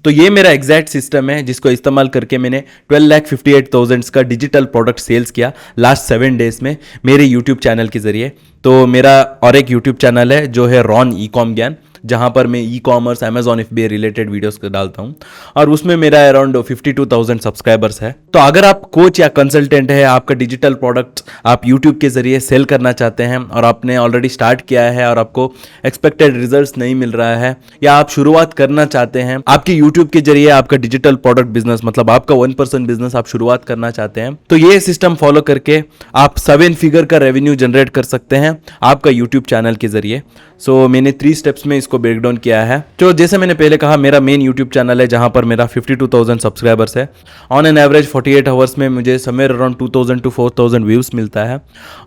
तो ये मेरा एग्जैक्ट सिस्टम है जिसको इस्तेमाल करके मैंने 12,58,000 का डिजिटल प्रोडक्ट सेल्स किया लास्ट 7 डेज में मेरे यूट्यूब चैनल के जरिए। तो मेरा और एक यूट्यूब चैनल है जो है रॉन ई कॉम ज्ञान, जहाँ पर मैं e commerce Amazon FBA related videos डालता हूँ और उसमें मेरा अराउंड 52,000 सब्सक्राइबर्स है। तो अगर आप कोच या कंसल्टेंट है, आपका डिजिटल प्रोडक्ट आप यूट्यूब के जरिए सेल करना चाहते हैं और आपने ऑलरेडी स्टार्ट किया है और आपको एक्सपेक्टेड रिजल्ट्स नहीं मिल रहा है, या आप शुरुआत करना चाहते हैं आपके यूट्यूब के जरिए आपका डिजिटल प्रोडक्ट बिजनेस, मतलब आपका 1% बिजनेस आप शुरुआत करना चाहते हैं, तो ये सिस्टम फॉलो करके आप 7 फिगर का रेवेन्यू जनरेट कर सकते हैं आपका यूट्यूब चैनल के जरिए। सो मैंने 3 स्टेप्स में इसको ब्रेक डाउन किया है। तो जैसे मैंने पहले कहा, मेरा मेन यूट्यूब चैनल है जहां पर मेरा 52,000 सब्सक्राइबर्स है। ऑन एन एवरेज 48 आवर्स में मुझे समवेयर अराउंड 2,000 to 4,000 व्यूज मिलता है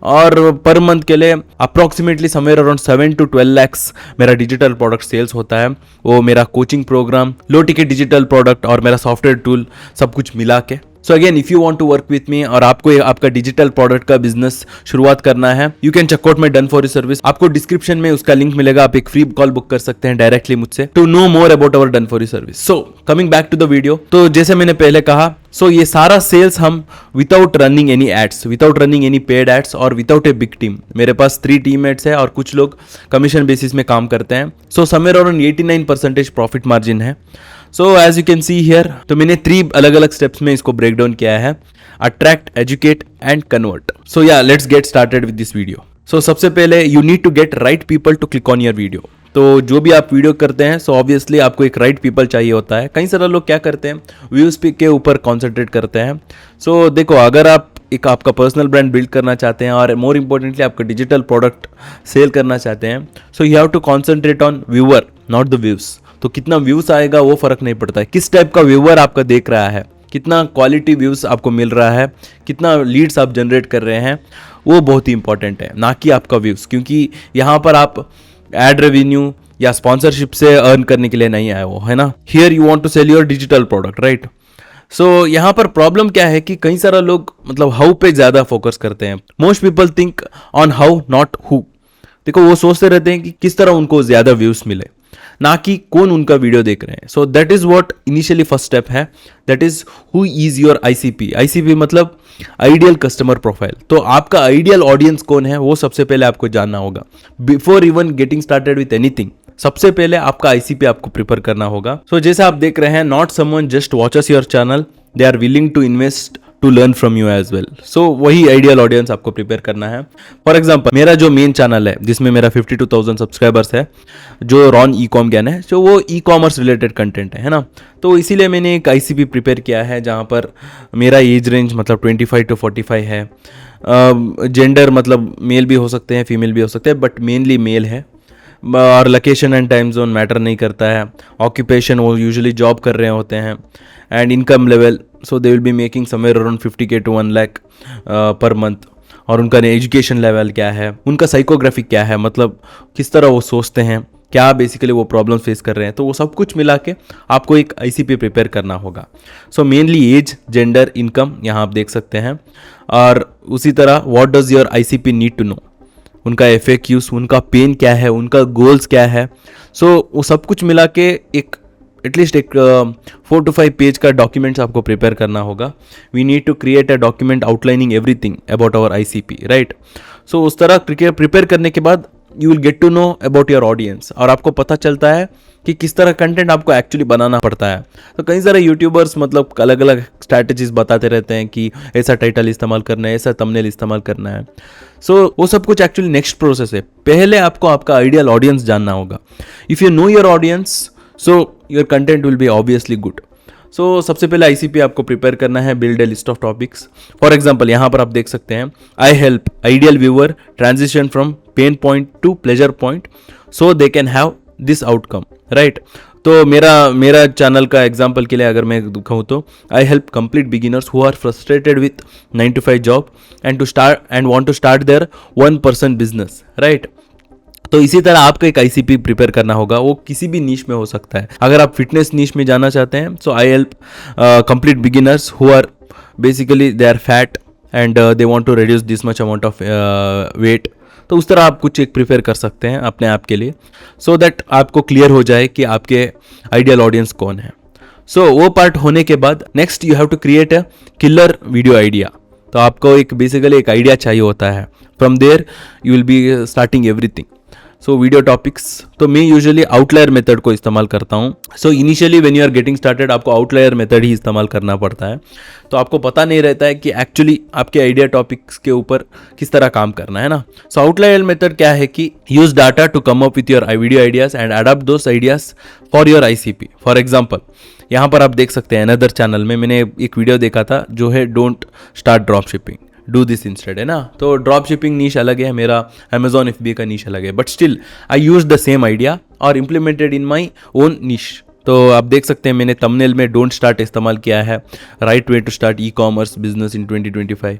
और पर मंथ के लिए approximately somewhere around 7 to 12 lakhs मेरा डिजिटल प्रोडक्ट सेल्स होता है। वो मेरा coaching programme, low ticket digital product और मेरा सॉफ्टवेयर टूल सब कुछ मिला के। So again, if you want to work with me और आपको आपका डिजिटल प्रोडक्ट का बिजनेस शुरुआत करना है, you can check out my done for you service. आपको डिस्क्रिप्शन में उसका लिंक मिलेगा, आप एक फ्री कॉल बुक कर सकते हैं डायरेक्टली मुझसे to know more about our done for you service. So coming back to the video, तो जैसे मैंने पहले कहा, सो ये सारा सेल्स हम without running any ads, without running any paid ads और विदाउट ए बिग टीम, मेरे पास 3 टीममेट्स है और कुछ लोग कमीशन बेसिस में काम करते हैं। So somewhere around 89% profit margin है। So as you can see here, तो मैंने 3 अलग अलग स्टेप्स में इसको ब्रेक डाउन किया है: attract, educate and convert. So yeah let's get started with this video. So सबसे पहले you need to get right people to click on your video. तो जो भी आप वीडियो करते हैं, सो ऑब्वियसली आपको एक राइट पीपल चाहिए होता है। कई सारे लोग क्या करते हैं, व्यूज के ऊपर कॉन्सेंट्रेट करते हैं। सो देखो, अगर आप एक आपका पर्सनल ब्रांड बिल्ड करना चाहते हैं और मोर इंपॉर्टेंटली आपका डिजिटल प्रोडक्ट सेल करना चाहते हैं, so you have to concentrate on viewer, not the views. तो कितना व्यूज आएगा वो फर्क नहीं पड़ता है, किस टाइप का व्यूअर आपका देख रहा है, कितना क्वालिटी व्यूज आपको मिल रहा है, कितना लीड्स आप जनरेट कर रहे हैं, वो बहुत ही इंपॉर्टेंट है, ना कि आपका व्यूज। क्योंकि यहाँ पर आप एड रेवेन्यू या स्पॉन्सरशिप से अर्न करने के लिए नहीं आए हो, है ना। Here you want to sell your digital product, right. So यहाँ पर प्रॉब्लम क्या है कि कई सारे लोग मतलब हाउ पे ज्यादा फोकस करते हैं। Most people think on how not who. देखो, वो सोचते रहते हैं कि किस तरह उनको ज्यादा व्यूज मिले, ना कि कौन उनका वीडियो देख रहे हैं। So that is what initially first step है, that is who is your ICP। ICP मतलब आइडियल कस्टमर प्रोफाइल। तो आपका आइडियल ऑडियंस कौन है वो सबसे पहले आपको जानना होगा before even getting started with anything. सबसे पहले आपका ICP आपको प्रिपेयर करना होगा। सो जैसे आप देख रहे हैं, not someone just watches your channel, they are willing to invest to learn from you as well. So वही आइडियल ऑडियंस आपको प्रिपेयर करना है। फॉर एग्जाम्पल, मेरा जो मेन चैनल है जिसमें मेरा 52,000 सब्सक्राइबर्स है, जो रॉन ई कॉम ज्ञान है, जो वो ई कॉमर्स रिलेटेड कंटेंट है ना। तो इसीलिए मैंने एक ICP प्रिपेयर किया है जहाँ पर मेरा एज रेंज मतलब 25 to 45 है। जेंडर मतलब मेल भी हो सकते हैं, फीमेल भी हो सकते हैं, बट मेनली मेल है। और location and time zone matter नहीं करता है। ऑक्यूपेशन, वो यूजुअली जॉब कर रहे होते हैं। And income level, so they will be making somewhere around 50K to 1 lakh per month. और उनका एजुकेशन लेवल क्या है, उनका साइकोग्राफिक क्या है, मतलब किस तरह वो सोचते हैं, क्या बेसिकली वो प्रॉब्लम फेस कर रहे हैं। तो वो सब कुछ मिला के आपको एक ICP प्रिपेयर करना होगा। So mainly age, gender, income यहाँ आप देख सकते हैं। और उसी तरह what does your ICP need to know, उनका FAQs, उनका पेन क्या है, उनका गोल्स क्या है। सो वो सब कुछ मिला के एक एटलीस्ट एक 4 to 5 पेज का डॉक्यूमेंट्स आपको प्रिपेयर करना होगा। We need to create a document outlining everything about our ICP, right. So उस तरह प्रिपेयर करने के बाद you will get to know about your audience, और आपको पता चलता है कि किस तरह कंटेंट आपको एक्चुअली बनाना पड़ता है। तो कई सारे यूट्यूबर्स मतलब अलग अलग स्ट्रैटेजीज बताते रहते हैं कि ऐसा टाइटल इस्तेमाल करना है, ऐसा थंबनेल इस्तेमाल करना है। सो वो सब कुछ एक्चुअली नेक्स्ट प्रोसेस है। पहले आपको आपका आइडियल ऑडियंस जानना होगा। If you know your audience, so your content will be obviously good. So सबसे पहले ICP आपको प्रिपेयर करना है, build a list of topics. For example, यहाँ पर आप देख सकते हैं, I help ideal viewer transition from pain point to pleasure point so they can have this outcome, right. तो मेरा चैनल का एग्जाम्पल के लिए अगर मैं कहूँ तो, I help complete beginners who are frustrated with 9 to 5 job and want to start their 1% business, right. तो इसी तरह आपको एक ICP प्रिपेयर करना होगा। वो किसी भी नीश में हो सकता है। अगर आप फिटनेस नीश में जाना चाहते हैं, so I help complete beginners who are basically they are fat and they want to reduce this much amount of weight. तो उस तरह आप कुछ एक प्रिपेयर कर सकते हैं अपने आप के लिए, सो दैट आपको क्लियर हो जाए कि आपके आइडियल ऑडियंस कौन है। सो वो पार्ट होने के बाद next you have to create a killer video idea. तो आपको एक बेसिकली एक आइडिया चाहिए होता है, from there you will be starting everything. So video topics, तो मैं यूजुअली आउटलायर मेथड को इस्तेमाल करता हूँ। So initially when you are getting started आपको आउटलायर मेथड ही इस्तेमाल करना पड़ता है। तो आपको पता नहीं रहता है कि एक्चुअली आपके आइडिया टॉपिक्स के ऊपर किस तरह काम करना है ना। सो आउटलायर मेथड क्या है कि use data to come up with your video ideas and adopt those ideas for your ICP। For example यहाँ पर आप देख सकते हैं अनदर चैनल में मैंने एक वीडियो देखा था जो है don't start drop shipping, do this instead, है ना। तो ड्रॉप शिपिंग नीश अलग है, मेरा अमेजॉन FBA का नीश अलग है, but still I use the same idea और इम्प्लीमेंटेड इन माई ओन नीश। तो आप देख सकते हैं मैंने थंबनेल में डोंट स्टार्ट इस्तेमाल किया है, right way to start e-commerce business in 2025।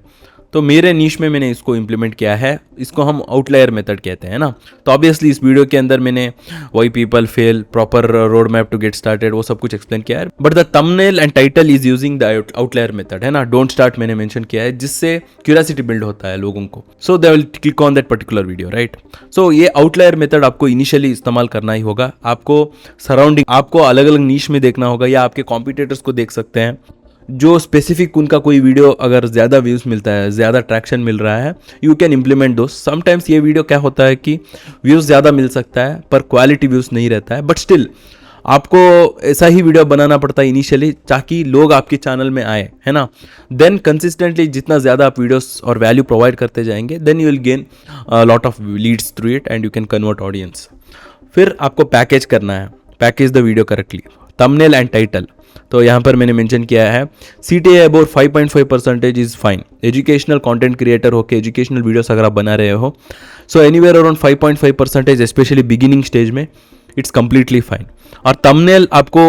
तो मेरे नीश में मैंने इसको इम्प्लीमेंट किया है, इसको हम आउटलायर मेथड कहते हैं ना। तो ऑब्वियसली इस वीडियो के अंदर मैंने why people fail, proper road map to get started, वो सब कुछ एक्सप्लेन किया है, but the thumbnail and title is using the outlier method, है ना। डोंट स्टार्ट मैंने मेंशन किया है जिससे क्यूरियोसिटी बिल्ड होता है लोगों को, so they will click on that particular video, right. So ये आउटलायर मेथड आपको इनिशियली इस्तेमाल करना ही होगा। आपको सराउंडिंग, आपको अलग अलग नीश में देखना होगा या आपके कॉम्पिटिटर्स को देख सकते हैं जो स्पेसिफिक उनका कोई वीडियो अगर ज़्यादा व्यूज़ मिलता है, ज़्यादा ट्रैक्शन मिल रहा है, you can implement those. Sometimes ये वीडियो क्या होता है कि व्यूज़ ज़्यादा मिल सकता है पर क्वालिटी व्यूज़ नहीं रहता है, बट स्टिल आपको ऐसा ही वीडियो बनाना पड़ता है इनिशियली ताकि लोग आपके चैनल में आए, है ना। देन कंसिस्टेंटली जितना ज़्यादा आप वीडियोस और वैल्यू प्रोवाइड करते जाएंगे, then you will gain lot of leads through it and you can convert audience. फिर आपको पैकेज करना है, package the video correctly, thumbnail and title. तो यहाँ पर मैंने मेंशन किया है CTA about 5.5% is fine. Educational content creator हो के एजुकेशनल वीडियोस अगर आप बना रहे हो, so anywhere around 5.5% especially beginning stage में इट्स कंप्लीटली फाइन। और थंबनेल आपको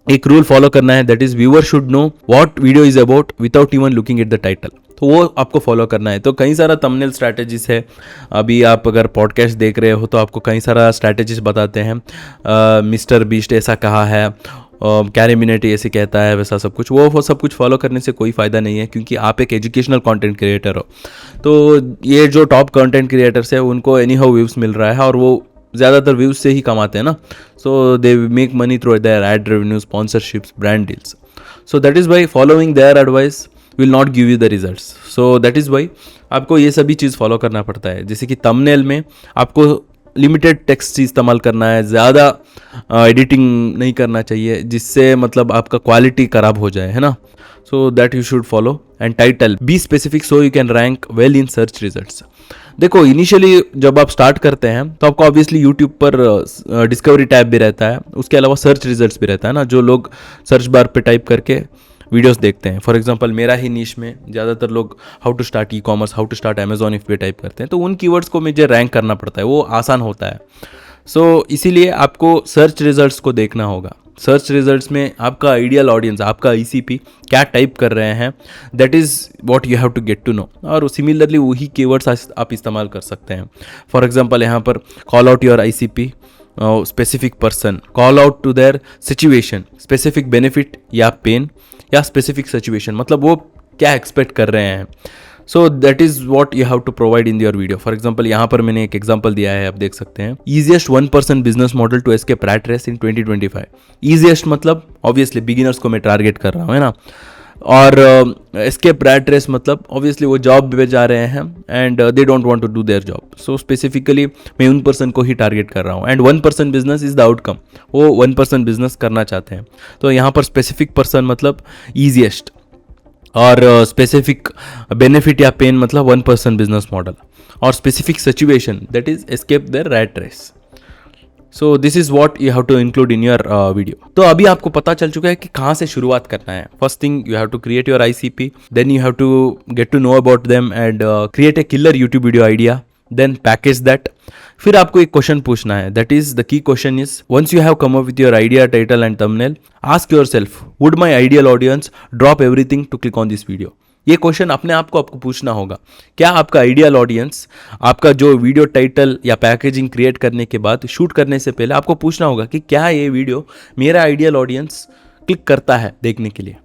एक रूल फॉलो करना है, that is viewer should know what video is about without even looking at the title. तो वो आपको फॉलो करना है। तो कई सारा थंबनेल स्ट्रैटेजीज है। अभी आप अगर पॉडकास्ट देख रहे हो तो आपको कई सारा स्ट्रैटेजीज बताते हैं, मिस्टर बीस्ट ऐसा कहा है, कैरी मिनेटी ऐसे कहता है, वैसा सब कुछ। वो सब कुछ फॉलो करने से कोई फ़ायदा नहीं है क्योंकि आप एक एजुकेशनल कंटेंट क्रिएटर हो। तो ये जो टॉप कंटेंट क्रिएटर्स है उनको एनी हाउ व्यूज़ मिल रहा है और वो ज़्यादातर व्यूज़ से ही कमाते हैं ना। So they make money through their ad revenue, sponsorships, brand deals. So that is why following their advice will not give you the results. So that is why आपको ये सभी चीज़ फॉलो करना पड़ता है। जैसे कि थंबनेल में आपको लिमिटेड टेक्स्ट इस्तेमाल करना है, ज़्यादा एडिटिंग नहीं करना चाहिए जिससे मतलब आपका क्वालिटी ख़राब हो जाए, है ना। So that you should follow. And title be specific so you can rank well in search results. देखो इनिशियली जब आप स्टार्ट करते हैं तो आपको ऑब्वियसली यूट्यूब पर डिस्कवरी टैब भी रहता है, उसके अलावा सर्च रिजल्ट्स भी रहता है ना, जो लोग सर्च बार पे टाइप करके वीडियोस देखते हैं। फॉर एग्जांपल मेरा ही नीश में ज़्यादातर लोग how to start e-commerce, how to start Amazon FBA type करते हैं, तो उन कीवर्ड्स को मुझे रैंक करना पड़ता है, वो आसान होता है। सो इसीलिए आपको सर्च रिजल्ट्स को देखना होगा। सर्च रिजल्ट्स में आपका आइडियल ऑडियंस, आपका ICP क्या टाइप कर रहे हैं, that is what you have to get to know. और सिमिलरली वही कीवर्ड्स आप इस्तेमाल कर सकते हैं। फॉर एग्जांपल यहाँ पर call out your ICP, specific person, call out to their situation, specific benefit या पेन या स्पेसिफिक सिचुएशन, मतलब वो क्या एक्सपेक्ट कर रहे हैं। So that is what you have to provide in your video. For example यहाँ पर मैंने एक एग्जाम्पल दिया है, आप देख सकते हैं, easiest 1% business model to escape rat race in 2025। Easiest मतलब ऑब्वियसली बिगिनर्स को मैं टारगेट कर रहा हूँ, है ना। और एस्केप रैट रेस मतलब ऑब्वियसली वो जॉब पे जा रहे हैं and they don't want to do their job. So specifically मैं उन पर्सन को ही टारगेट कर रहा हूँ and 1% business is the outcome. वो 1% बिजनेस करना चाहते हैं। तो यहाँ पर स्पेसिफिक पर्सन मतलब ईजिएस्ट और स्पेसिफिक बेनिफिट या पेन मतलब 1% बिजनेस मॉडल और specific situation that is escape the rat race. So this is what you have to include in your video. तो अभी आपको पता चल चुका है कि कहाँ से शुरुआत करना है। First thing you have to create your ICP, then you have to get to know about them and create a killer YouTube video idea, then package that. फिर आपको एक क्वेश्चन पूछना है, that is the key question is, once you have come up with your idea, title and thumbnail, ask yourself, would my ideal audience drop everything to click on this video. ये question अपने आप को आपको पूछना होगा। क्या आपका ideal audience, आपका जो वीडियो टाइटल या पैकेजिंग क्रिएट करने के बाद शूट करने से पहले आपको पूछना होगा कि क्या ये वीडियो मेरा आइडियल ऑडियंस क्लिक करता है देखने के लिए,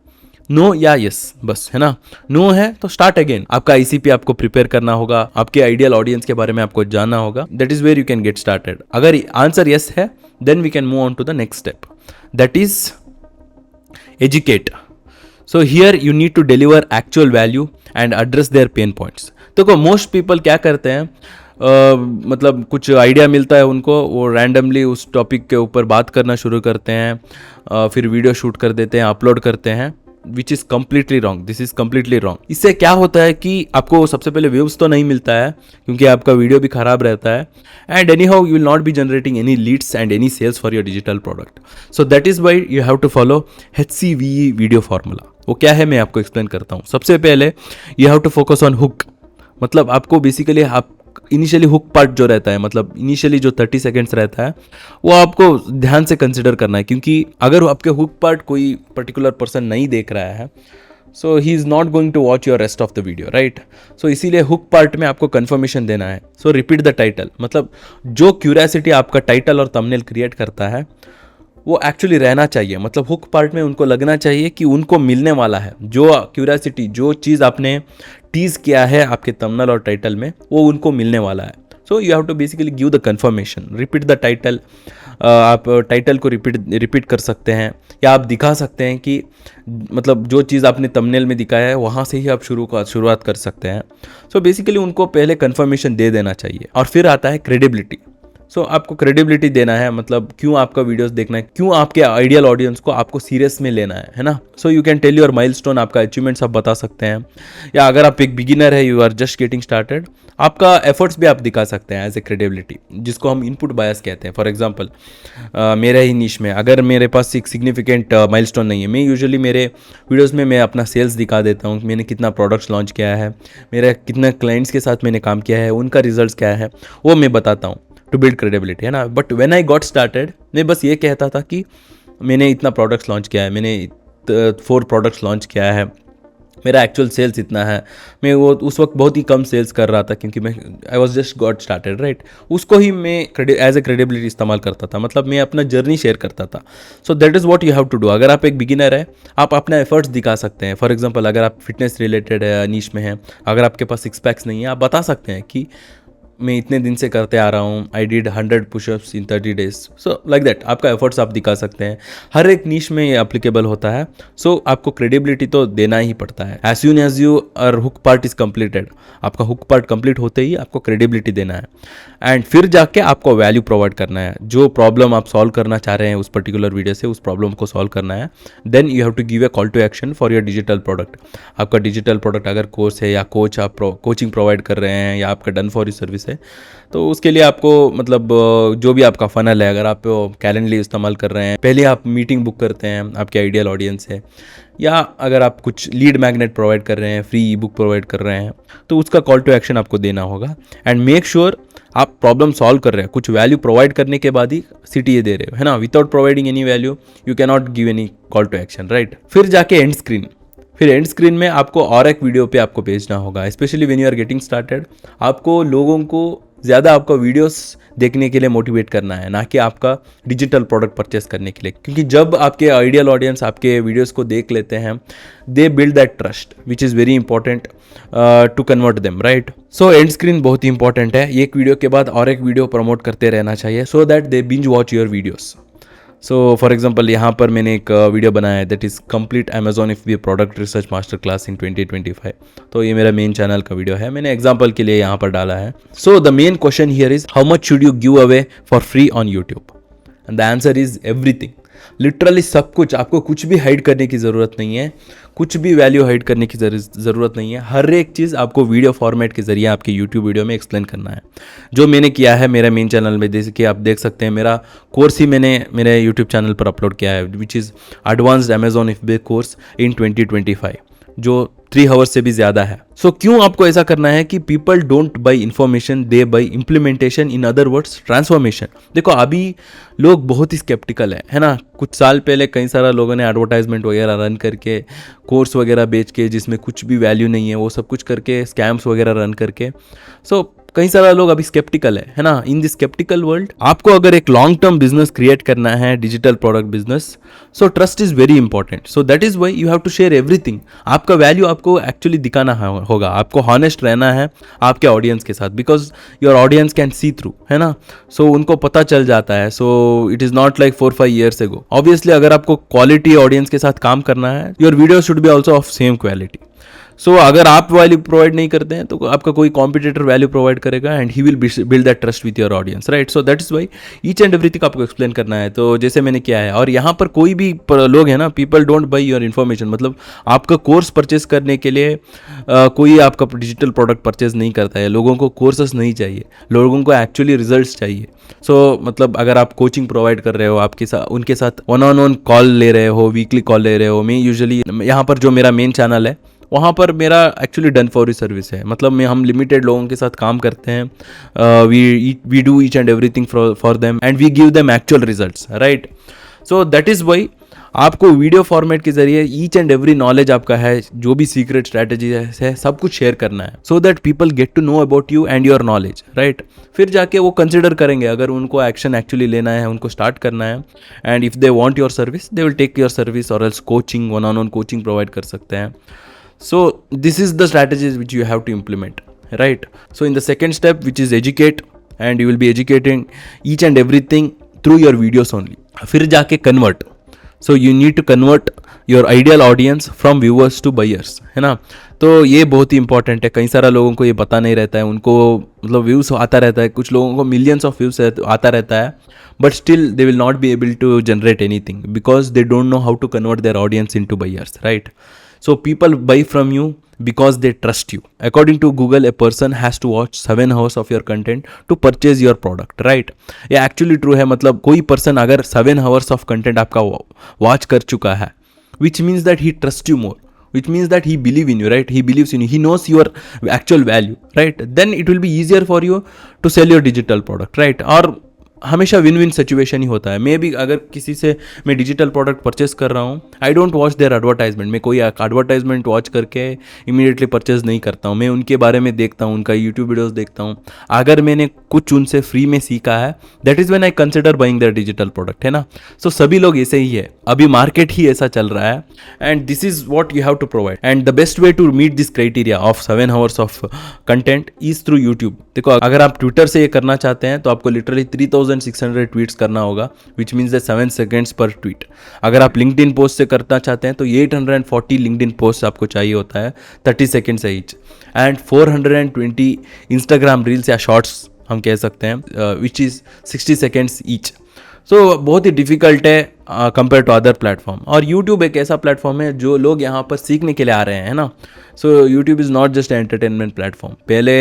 नो या यस, बस, है ना। नो है तो स्टार्ट अगेन, आपका ICP आपको प्रिपेयर करना होगा, आपके आइडियल ऑडियंस के बारे में आपको जानना होगा, that is where you can get started. अगर आंसर यस है then we can move on to the next step, that is educate. So here you need to deliver actual value and address their pain points. देखो most people क्या करते हैं, मतलब कुछ idea मिलता है उनको, वो रैंडमली उस टॉपिक के ऊपर बात करना शुरू करते हैं, फिर वीडियो शूट कर देते हैं, अपलोड करते हैं, which is completely wrong. This is completely wrong. इससे क्या होता है कि आपको सबसे पहले व्यूज़ तो नहीं मिलता है क्योंकि आपका वीडियो भी खराब रहता है, and anyhow you will not be generating any leads and any sales for your digital product. So that is why you have to follow HCVE video formula. वो क्या है मैं आपको एक्सप्लेन करता हूँ. सबसे पहले you have to focus on hook. मतलब आपको बेसिकली आप इनिशियली हुक पार्ट जो रहता है, मतलब इनिशियली जो 30 सेकेंड्स रहता है, वो आपको ध्यान से कंसिडर करना है. क्योंकि अगर आपके हुक पार्ट कोई पर्टिकुलर पर्सन नहीं देख रहा है, so he is not going to watch your rest of the video, right. So इसीलिए हुक पार्ट में आपको कन्फर्मेशन देना है. So repeat the title. मतलब जो क्यूरियोसिटी आपका टाइटल और थंबनेल क्रिएट करता है वो एक्चुअली रहना चाहिए. मतलब हुक पार्ट में उनको लगना चाहिए कि उनको मिलने वाला है जो क्यूरियोसिटी, जो चीज़ आपने टीज किया है आपके थंबनेल और टाइटल में, वो उनको मिलने वाला है. So you have to basically give the confirmation. Repeat the title. आप टाइटल को रिपीट कर सकते हैं, या आप दिखा सकते हैं कि मतलब जो चीज़ आपने थंबनेल में दिखाया है वहाँ से ही आप शुरुआत कर सकते हैं. सो बेसिकली उनको पहले कन्फर्मेशन दे देना चाहिए. और फिर आता है क्रेडिबिलिटी. सो आपको क्रेडिबिलिटी देना है, मतलब क्यों आपका वीडियोस देखना है, क्यों आपके आइडियल ऑडियंस को आपको सीरियस में लेना है ना. So you can tell your milestone, आपका अचीवमेंट्स आप बता सकते हैं, या अगर आप एक बिगिनर है, you are just getting started, आपका एफर्ट्स भी आप दिखा सकते हैं एज ए क्रेडिबिलिटी, जिसको हम इनपुट बायस कहते हैं. फॉर एग्जांपल मेरे ही निश में अगर मेरे पास एक सिग्निफिकेंट माइलस्टोन नहीं है, मैं यूजुअली मेरे वीडियोस में मैं अपना सेल्स दिखा देता हूँ, मैंने कितना प्रोडक्ट्स लॉन्च किया है, मेरे कितने क्लाइंट्स के साथ मैंने काम किया है, उनका रिजल्ट्स क्या है, वो मैं बताता हूँ टू बिल्ड क्रेडिबिलिटी, है ना. But when I got started, मैं बस ये कहता था कि मैंने इतना प्रोडक्ट्स लॉन्च किया है, मैंने 4 प्रोडक्ट्स लॉन्च किया है, मेरा एक्चुअल सेल्स इतना है. मैं वो उस वक्त बहुत ही कम सेल्स कर रहा था क्योंकि मैं I was just got started, right. उसको ही मैं एज ए क्रेडिबिलिटी इस्तेमाल करता था, मतलब मैं अपना जर्नी शेयर करता था. So that is what you have to do. अगर आप एक बिगिनर है, आप अपना एफर्ट्स दिखा सकते हैं. फॉर एग्जाम्पल अगर आप फिटनेस रिलेटेड नीश में हैं, अगर आपके पास 6 पैक्स नहीं है, आप बता सकते हैं कि मैं इतने दिन से करते आ रहा हूँ, I did 100 pushups in 30 days. So like that आपका एफर्ट्स आप दिखा सकते हैं. हर एक नीश में ये एप्लीकेबल होता है. सो आपको क्रेडिबिलिटी तो देना ही पड़ता है. एज सून एज यू और हुक पार्ट इज कंप्लीटेड, आपका हुक पार्ट कंप्लीट होते ही आपको क्रेडिबिलिटी देना है, एंड फिर जाके आपको वैल्यू प्रोवाइड करना है. जो प्रॉब्लम आप सॉल्व करना चाह रहे हैं उस पर्टिकुलर वीडियो से, उस प्रॉब्लम को सॉल्व करना है. Then you have to give a call to action for your digital product. आपका डिजिटल प्रोडक्ट अगर कोर्स है या कोच आप कोचिंग प्रोवाइड कर रहे हैं, या आपका डन फॉर यू सर्विस है, तो उसके लिए आपको मतलब जो भी आपका फनल है, अगर आप कैलेंडली इस्तेमाल कर रहे हैं, पहले आप मीटिंग बुक करते हैं आपके आइडियल ऑडियंस है, या अगर आप कुछ लीड मैग्नेट प्रोवाइड कर रहे हैं, फ्री ई बुक प्रोवाइड कर रहे हैं, तो उसका कॉल टू एक्शन आपको देना होगा. एंड मेक श्योर आप प्रॉब्लम सॉल्व कर रहे हैं, कुछ वैल्यू प्रोवाइड करने के बाद ही CTA दे रहे हो, है ना. Without providing any value you can not give any call to action, right. फिर जाके एंड स्क्रीन. फिर एंड स्क्रीन में आपको और एक वीडियो पे आपको भेजना होगा. Specially when you are getting started, आपको लोगों को ज़्यादा आपका वीडियोस देखने के लिए मोटिवेट करना है, ना कि आपका डिजिटल प्रोडक्ट परचेस करने के लिए. क्योंकि जब आपके आइडियल ऑडियंस आपके वीडियोस को देख लेते हैं, they build that trust which is very important to convert them, right. So end screen बहुत ही इंपॉर्टेंट है. एक वीडियो के बाद और एक वीडियो प्रमोट करते रहना चाहिए, so that they binge watch your videos. So for example यहाँ पर मैंने एक वीडियो बनाया है, that is complete Amazon FBA product research master class in 2025. तो ये मेरा मेन चैनल का वीडियो है, मैंने एग्जाम्पल के लिए यहाँ पर डाला है. So the main question here is how much should you give away for free on YouTube, and the answer is everything. Literally सब कुछ. आपको कुछ भी हाइड करने की ज़रूरत नहीं है, कुछ भी वैल्यू हाइड करने की ज़रूरत नहीं है. हर एक चीज़ आपको वीडियो फॉर्मेट के जरिए आपके यूट्यूब वीडियो में एक्सप्लेन करना है, जो मैंने किया है मेरे मेन चैनल में. जैसे कि आप देख सकते हैं, मेरा कोर्स ही मैंने मेरे यूट्यूब चैनल पर अपलोड किया है, which is advanced Amazon FBA course in 2025, जो 3 आवर्स से भी ज़्यादा है. सो क्यों आपको ऐसा करना है कि people don't buy information, they by implementation, in other words transformation. देखो अभी लोग बहुत ही स्केप्टिकल है ना. कुछ साल पहले कई सारा लोगों ने एडवर्टाइजमेंट वगैरह रन करके, कोर्स वगैरह बेच के, जिसमें कुछ भी वैल्यू नहीं है, वो सब कुछ करके, स्कैम्स वगैरह रन करके, सो कई सारा लोग अभी स्केप्टिकल है ना। इन दिस स्केप्टिकल वर्ल्ड आपको अगर एक लॉन्ग टर्म बिजनेस क्रिएट करना है, digital product business, so trust is very important. So that is why you have to share everything. आपका वैल्यू आपको एक्चुअली दिखाना होगा, आपको हॉनेस्ट रहना है आपके ऑडियंस के साथ, because your audience can see through, है ना। सो उनको पता चल जाता है। So it is not like 4-5 years ago। Obviously अगर आपको क्वालिटी ऑडियंस के साथ काम करना है, your video should be also of same quality. So अगर आप वैल्यू प्रोवाइड नहीं करते हैं तो आपका कोई कॉम्पिटिटर वैल्यू प्रोवाइड करेगा and he will build that trust with your audience, right. So that is why each and everything आपको एक्सप्लेन करना है। तो जैसे मैंने किया है, और यहाँ पर कोई भी लोग हैं ना, people don't buy your information. मतलब आपका कोर्स परचेस करने के लिए कोई आपका डिजिटल प्रोडक्ट परचेज नहीं करता है। लोगों को कोर्सेस नहीं चाहिए, लोगों को एक्चुअली रिजल्ट्स चाहिए। सो मतलब अगर आप कोचिंग प्रोवाइड कर रहे हो, आपके साथ उनके साथ वन ऑन वन कॉल ले रहे हो, वीकली कॉल ले रहे हो। मैं यूजुअली यहाँ पर जो मेरा मेन चैनल है वहाँ पर मेरा actually done for you service है। मतलब हम लिमिटेड लोगों के साथ काम करते हैं। We do each and everything for them and we give them actual results, right. So that is why आपको वीडियो फॉर्मेट के जरिए ईच एंड एवरी नॉलेज आपका है, जो भी सीक्रेट स्ट्रैटेजी है, सब कुछ शेयर करना है, so that people get to know about you and your knowledge, right. फिर जाके वो कंसिडर करेंगे, अगर उनको एक्शन एक्चुअली लेना है, उनको स्टार्ट करना है, and if they want your service they will take your service, और else coaching, one on one coaching provide कर सकते हैं। So this is the strategies which you have to implement, right? So in the second step, which is educate, and you will be educating each and everything through your videos only. फिर जाके convert. So you need to convert your ideal audience from viewers to buyers, है ना। तो ये बहुत ही important है। कई सारा लोगों को ये पता नहीं रहता है, उनको मतलब व्यूज़ आता रहता है, कुछ लोगों को मिलियंस ऑफ व्यूज़ आता रहता है, but still they will not be able to generate anything because they don't know how to convert their audience into buyers, right. So people buy from you because they trust you. According to Google, a person has to watch 7 hours of your content to purchase your product, right? ये actually true है। मतलब कोई person अगर 7 hours of content आपका watch कर चुका है, which means that he trusts you more, which means that he believes in you, right? He believes in you, he knows your actual value, right? Then it will be easier for you to sell your digital product, right? और हमेशा win win situation ही होता है। मैं भी अगर किसी से मैं डिजिटल प्रोडक्ट परचेस कर रहा हूँ, I don't watch their advertisement. मैं कोई एडवर्टाइजमेंट वॉच करके इमीडिएटली परचेज नहीं करता हूँ। मैं उनके बारे में देखता हूँ, उनका यूट्यूब वीडियोस देखता हूँ। अगर मैंने कुछ उनसे फ्री में सीखा है, that is when I consider buying there digital product, है ना। सो सभी लोग ऐसे ही है, अभी मार्केट ही ऐसा चल रहा है, and this is what you have to provide. And the best way to meet this criteria of 7 hours of content is through YouTube. देखो, अगर आप ट्विटर से ये करना चाहते हैं तो आपको लिटरली 3600 ट्वीट्स करना होगा, विच मीन्स दैट 7 seconds पर ट्वीट। अगर आप लिंक्डइन पोस्ट से करना चाहते हैं तो 840 लिंक्डइन पोस्ट आपको चाहिए होता है, 30 seconds each, and 420 Instagram reels या शॉर्ट्स हम कह सकते हैं, विच इज़ 60 seconds ईच। सो बहुत ही डिफ़िकल्ट है कंपेयर टू अदर प्लेटफॉर्म। और यूट्यूब एक ऐसा प्लेटफॉर्म है जो लोग यहाँ पर सीखने के लिए आ रहे हैं, है ना। So YouTube is not just entertainment platform. पहले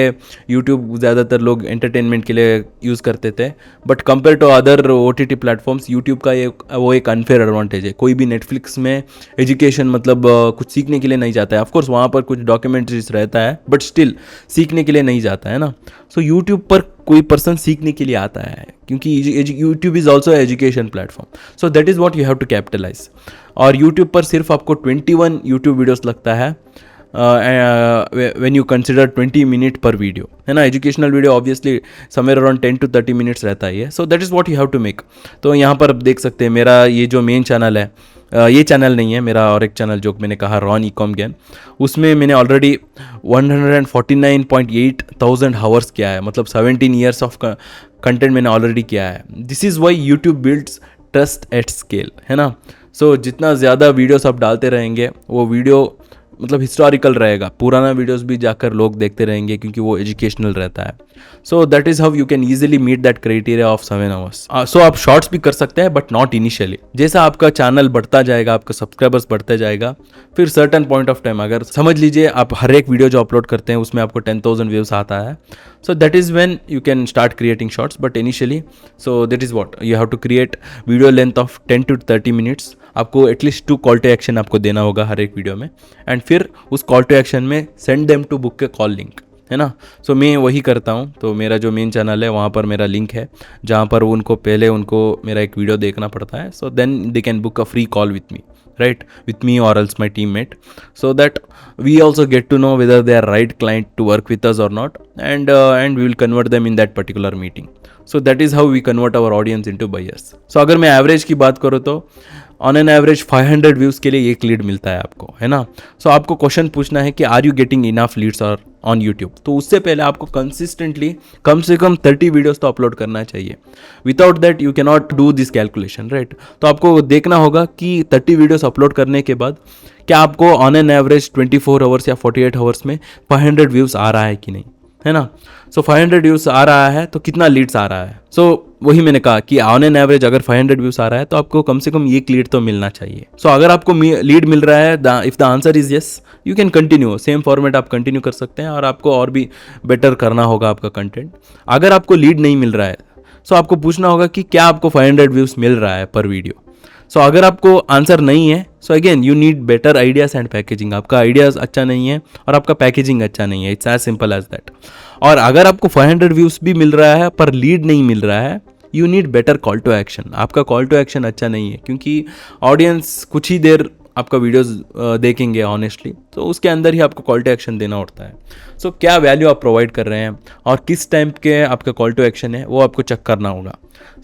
यूट्यूब ज़्यादातर लोग एंटरटेनमेंट के लिए यूज़ करते थे, but compare to other OTT platforms YouTube का वो एक अनफेयर एडवांटेज है। कोई भी नेटफ्लिक्स में एजुकेशन मतलब कुछ सीखने के लिए नहीं जाता है। ऑफकोर्स वहाँ पर कुछ डॉक्यूमेंट्रीज रहता है, बट स्टिल सीखने के लिए नहीं जाता है ना। सो यूट्यूब पर कोई पर्सन सीखने के लिए आता है, क्योंकि YouTube is also education platform. So that is what you have to capitalize. और यूट्यूब पर सिर्फ आपको 21 यूट्यूब वीडियोस लगता है when you consider 20 minute per video, है ना। Educational video obviously somewhere around 10 to 30 minutes रहता है। So that is what you have to make. तो यहाँ पर आप देख सकते हैं मेरा ये जो मेन चैनल है, ये चैनल नहीं है मेरा, और एक चैनल जो मैंने कहा रॉन ई-कॉम ज्ञान, उसमें मैंने ऑलरेडी 149.8 thousand hours किया है। मतलब 17 years ऑफ कंटेंट मैंने ऑलरेडी किया है। This is why YouTube builds trust at scale, है ना। सो जितना ज़्यादा वीडियोस आप डालते रहेंगे, वो वीडियो मतलब हिस्टोरिकल रहेगा, पुराना वीडियोस भी जाकर लोग देखते रहेंगे, क्योंकि वो एजुकेशनल रहता है। So that is how you can easily meet that criteria of 7 hours। So आप शॉर्ट्स भी कर सकते हैं, बट नॉट इनिशियली। जैसा आपका चैनल बढ़ता जाएगा, आपका सब्सक्राइबर्स बढ़ते जाएगा, फिर सर्टन पॉइंट ऑफ टाइम, अगर समझ लीजिए आप हर एक वीडियो जो अपलोड करते हैं उसमें आपको 10,000 व्यूज आता है, so that is when you can start creating shorts. But initially, so that is what you have to create video length of 10 to 30 minutes। आपको एटलीस्ट 2 कॉल टू एक्शन आपको देना होगा हर एक वीडियो में, एंड फिर उस कॉल टू एक्शन में send them to book के कॉल लिंक, है ना। सो मैं वही करता हूँ। तो मेरा जो मेन चैनल है वहाँ पर मेरा लिंक है, जहाँ पर उनको पहले उनको मेरा एक वीडियो देखना पड़ता है, so then they can book a free call with me, right, with me or else my teammate, so that we also get to know whether they are right client to work with us or not, and we will convert them in that particular meeting. So that is how we convert our audience into buyers. So अगर मैं average की बात करूँ तो on an average 500 views के लिए एक lead मिलता है आपको, है ना. सो आपको क्वेश्चन पूछना है कि are you getting enough leads और ऑन यूट्यूब. तो उससे पहले आपको कंसिस्टेंटली कम से कम 30 वीडियोस तो अपलोड करना चाहिए. Without that you can not do this calculation, right. तो आपको देखना होगा कि 30 वीडियोस अपलोड करने के बाद क्या आपको ऑन एन एवरेज 24 आवर्स या 48 आवर्स में 500 व्यूज़ आ रहा है कि नहीं, है ना. सो 500 व्यूज़ आ रहा है तो कितना लीड्स आ रहा है. सो वही मैंने कहा कि ऑन एन एवरेज अगर 500 व्यूज़ आ रहा है तो आपको कम से कम एक लीड तो मिलना चाहिए. सो अगर आपको लीड मिल रहा है, if the answer is yes, you can continue. Same format आप कंटिन्यू कर सकते हैं और आपको और भी बेटर करना होगा आपका कंटेंट. अगर आपको लीड नहीं मिल रहा है सो आपको पूछना होगा कि क्या आपको 500 व्यूज़ मिल रहा है पर वीडियो. सो अगर आपको आंसर नहीं है so again you need better ideas and packaging. आपका आइडियाज़ अच्छा नहीं है और आपका पैकेजिंग अच्छा नहीं है. It's as simple as that. और अगर आपको 500 व्यूज़ भी मिल रहा है पर लीड नहीं मिल रहा है, you need better call to action. आपका कॉल टू एक्शन अच्छा नहीं है क्योंकि ऑडियंस कुछ ही देर आपका वीडियोस देखेंगे ऑनेस्टली, तो उसके अंदर ही आपको कॉल टू एक्शन देना होता है. सो क्या वैल्यू आप प्रोवाइड कर रहे हैं और किस टाइप के आपका कॉल टू एक्शन है वो आपको चेक करना होगा.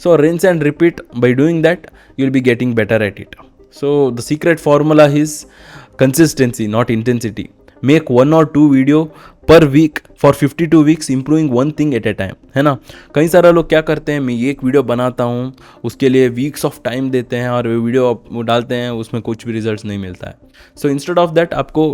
So rinse and repeat. By doing that you will be getting better at it. So the secret formula is consistency not intensity. Make 1 or 2 video per week for 52 weeks, improving 1 thing at a time, है ना. कई सारे लोग क्या करते हैं, मैं एक वीडियो बनाता हूँ उसके लिए वीक्स ऑफ टाइम देते हैं और वो डालते हैं, उसमें कुछ भी रिजल्ट्स नहीं मिलता है. सो इंस्टेड ऑफ दैट आपको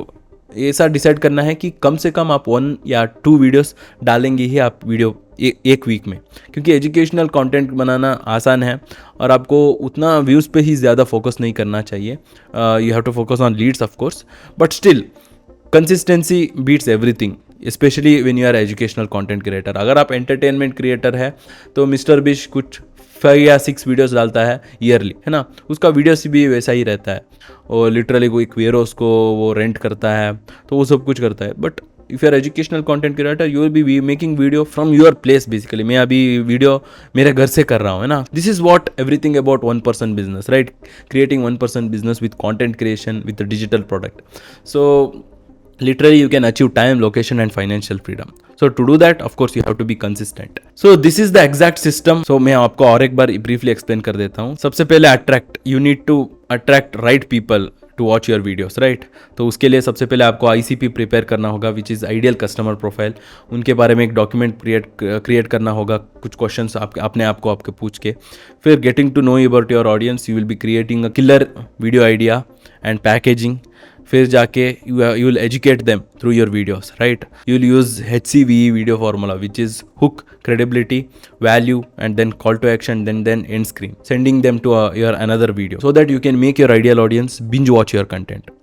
ऐसा डिसाइड करना है कि कम से कम आप 1 या 2 वीडियोस डालेंगे ही आप वीडियो एक वीक में, क्योंकि एजुकेशनल कंटेंट बनाना आसान है और आपको उतना व्यूज़ पे ही ज़्यादा फोकस नहीं करना चाहिए. You have to focus on leads of course, but still consistency beats everything, specially when you are educational content creator. अगर आप एंटरटेनमेंट क्रिएटर है तो मिस्टर बिश कुछ 5 या 6 वीडियोस डालता है ईयरली, है ना. उसका वीडियोस भी वैसा ही रहता है, और लिटरली कोई वेयरहाउस को वो रेंट करता है, तो वो सब कुछ करता है. But if you are educational content creator you will be making video from your place. Basically मैं अभी वीडियो मेरे घर से कर रहा हूँ, है ना. This is what everything about 1% business, right. Creating 1% business with content creation with digital product. So literally you can achieve time, location and financial freedom. So to do that of course you have to be consistent. So this is the exact system. So मैं आपको और एक बार briefly explain कर देता हूँ. सबसे पहले attract, you need to attract right people to watch your videos, right. तो उसके लिए सबसे पहले आपको ICP प्रिपेयर करना होगा, which is ideal customer profile. उनके बारे में एक डॉक्यूमेंट क्रिएट करना होगा, कुछ क्वेश्चंस अपने आप को आपके पूछ के. फिर getting to know about your audience, you will be creating a killer video idea and packaging. फिर जाके you will educate them through your videos, right. You will use HCVE video formula which is hook, credibility, value and then call to action, then end screen, sending them to your another video so that you can make your ideal audience binge watch your content.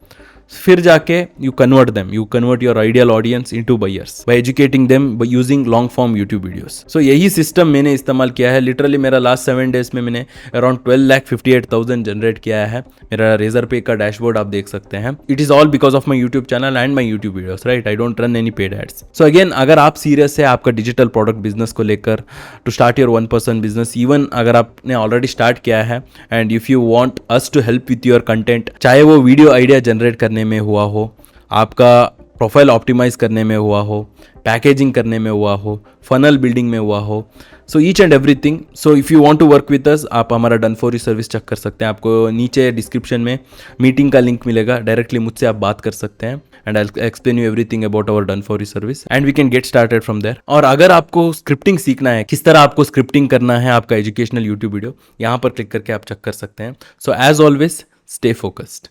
फिर जाके you convert your ideal audience into buyers by educating them by using long form YouTube videos. So यही system मैंने इस्तेमाल किया है. Literally मेरा last 7 days में मैंने अराउंड 12,58,000 जनरेट किया है. मेरा Razorpay का डैशबोर्ड आप देख सकते हैं. It is all because of my YouTube channel and my YouTube videos, right. I don't run any paid ads. So again अगर आप सीरियस है आपका डिजिटल प्रोडक्ट बिजनेस को लेकर to start your 1% business, even अगर आपने ऑलरेडी स्टार्ट किया है and if you want us to help with your content, चाहे वो वीडियो आइडिया जनरेट करने में हुआ हो, आपका प्रोफाइल ऑप्टिमाइज करने में हुआ हो, पैकेजिंग करने में हुआ हो, फनल बिल्डिंग में हुआ हो, so each and everything. So if you want to work with us, आप हमारा done for you service check कर सकते हैं. आपको नीचे डिस्क्रिप्शन में मीटिंग का लिंक मिलेगा, डायरेक्टली मुझसे आप बात कर सकते हैं and I explain you everything about our done for you service and we can get started from there. और अगर आपको स्क्रिप्टिंग सीखना है, किस तरह आपको स्क्रिप्टिंग करना है आपका एजुकेशनल यूट्यूब वीडियो, यहाँ पर क्लिक करके आप चेक कर सकते हैं. So as always stay focused.